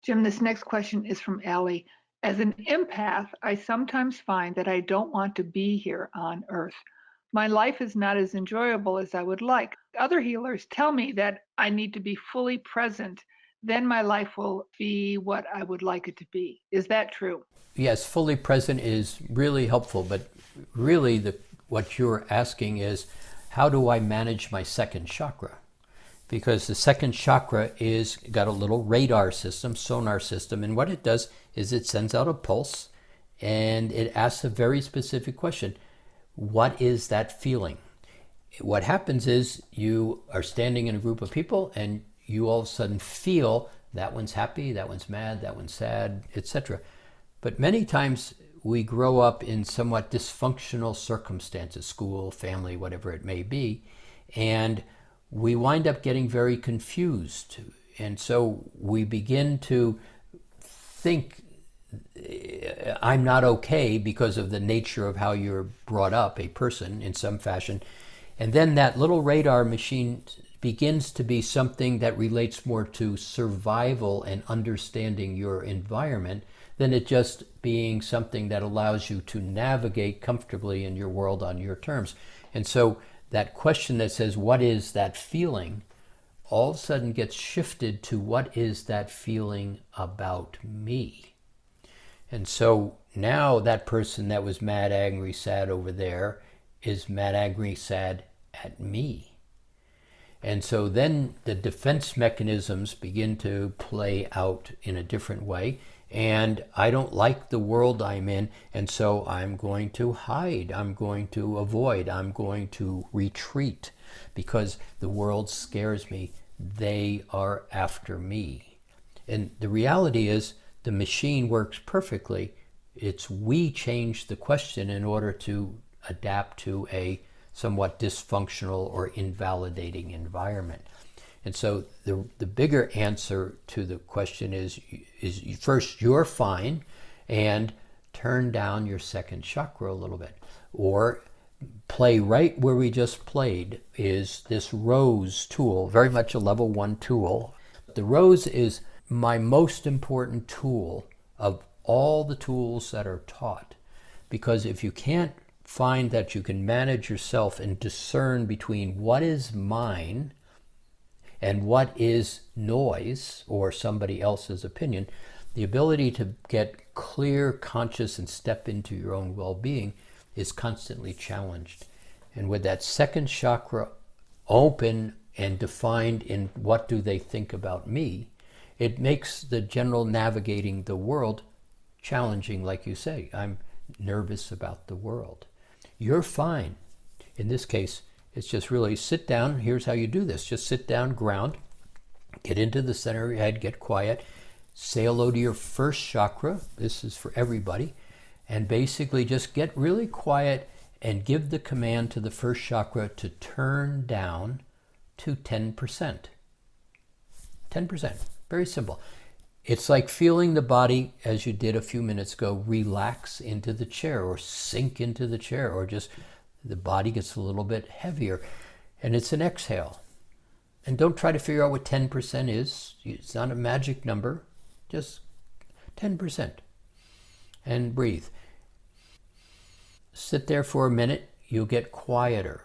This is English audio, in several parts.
Jim, this next question is from Allie. As an empath, I sometimes find that I don't want to be here on Earth. My life is not as enjoyable as I would like. Other healers tell me that I need to be fully present. Then my life will be what I would like it to be. Is that true? Yes, fully present is really helpful, but really what you're asking is, how do I manage my second chakra? Because the second chakra is got a little radar system, sonar system, and what it does is it sends out a pulse and it asks a very specific question. What is that feeling? What happens is you are standing in a group of people and you all of a sudden feel that one's happy, that one's mad, that one's sad, etc. But many times we grow up in somewhat dysfunctional circumstances, school, family, whatever it may be, and we wind up getting very confused. And so we begin to think I'm not okay because of the nature of how you're brought up, a person in some fashion. And then that little radar machine begins to be something that relates more to survival and understanding your environment than it just being something that allows you to navigate comfortably in your world on your terms. And so that question that says, what is that feeling, all of a sudden gets shifted to, what is that feeling about me? And so now that person that was mad, angry, sad over there is mad, angry, sad at me. And so then the defense mechanisms begin to play out in a different way. And I don't like the world I'm in, and so I'm going to hide, I'm going to avoid, I'm going to retreat because the world scares me. They are after me. And the reality is the machine works perfectly. It's we change the question in order to adapt to a somewhat dysfunctional or invalidating environment. And so the bigger answer to the question is first, you're fine, and turn down your second chakra a little bit. Or play right where we just played is this rose tool, very much a level 1 tool. The rose is my most important tool of all the tools that are taught. Because if you can't find that you can manage yourself and discern between what is mine and what is noise or somebody else's opinion, the ability to get clear, conscious, and step into your own well-being is constantly challenged. And with that second chakra open and defined in what do they think about me, it makes the general navigating the world challenging, like you say. I'm nervous about the world. You're fine. In this case, it's just really sit down. Here's how you do this. Just sit down, ground, get into the center of your head, get quiet, say hello to your first chakra. This is for everybody. And basically just get really quiet and give the command to the first chakra to turn down to 10%. 10%. Very simple. It's like feeling the body, as you did a few minutes ago, relax into the chair or sink into the chair, or just the body gets a little bit heavier. And it's an exhale. And don't try to figure out what 10% is. It's not a magic number. Just 10%. And breathe. Sit there for a minute. You'll get quieter.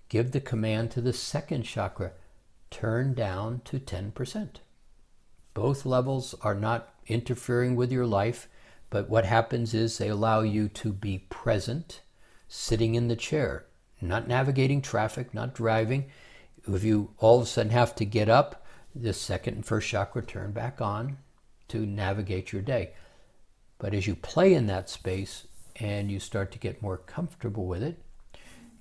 Give the command to the second chakra. Turn down to 10%. Both levels are not interfering with your life, but what happens is they allow you to be present, sitting in the chair, not navigating traffic, not driving. If you all of a sudden have to get up, the second and first chakra turn back on to navigate your day. But as you play in that space and you start to get more comfortable with it,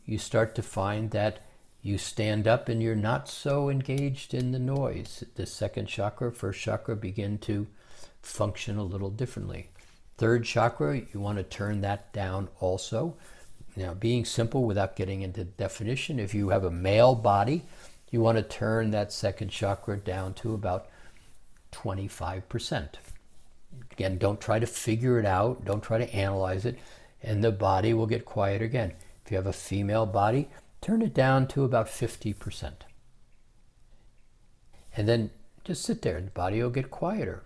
you start to find that you stand up and you're not so engaged in the noise. The second chakra, first chakra begin to function a little differently. Third chakra, you want to turn that down also. Now, being simple without getting into definition, if you have a male body, you want to turn that second chakra down to about 25%. Again, don't try to figure it out. Don't try to analyze it. And the body will get quiet again. If you have a female body, turn it down to about 50%. And then just sit there and the body will get quieter.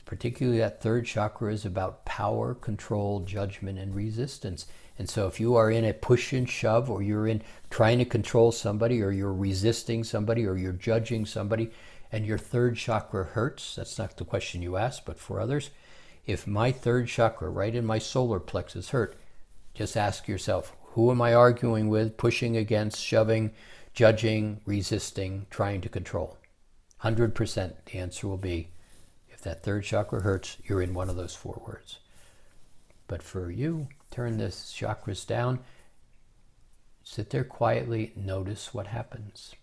Particularly that third chakra is about power, control, judgment, and resistance. And so if you are in a push and shove, or you're in trying to control somebody, or you're resisting somebody, or you're judging somebody, and your third chakra hurts, that's not the question you asked, but for others, if my third chakra right in my solar plexus hurt, just ask yourself, who am I arguing with, pushing against, shoving, judging, resisting, trying to control? 100% the answer will be, if that third chakra hurts, you're in one of those 4 words. But for you, turn the chakras down, sit there quietly, notice what happens.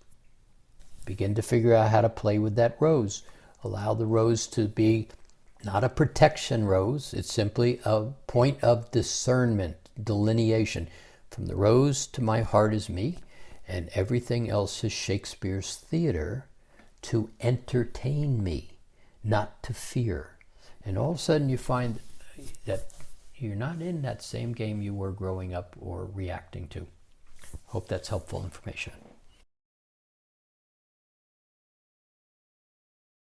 Begin to figure out how to play with that rose. Allow the rose to be not a protection rose, it's simply a point of discernment, delineation. From the rose to my heart is me, and everything else is Shakespeare's theater to entertain me, not to fear. And all of a sudden you find that you're not in that same game you were growing up or reacting to. Hope that's helpful information.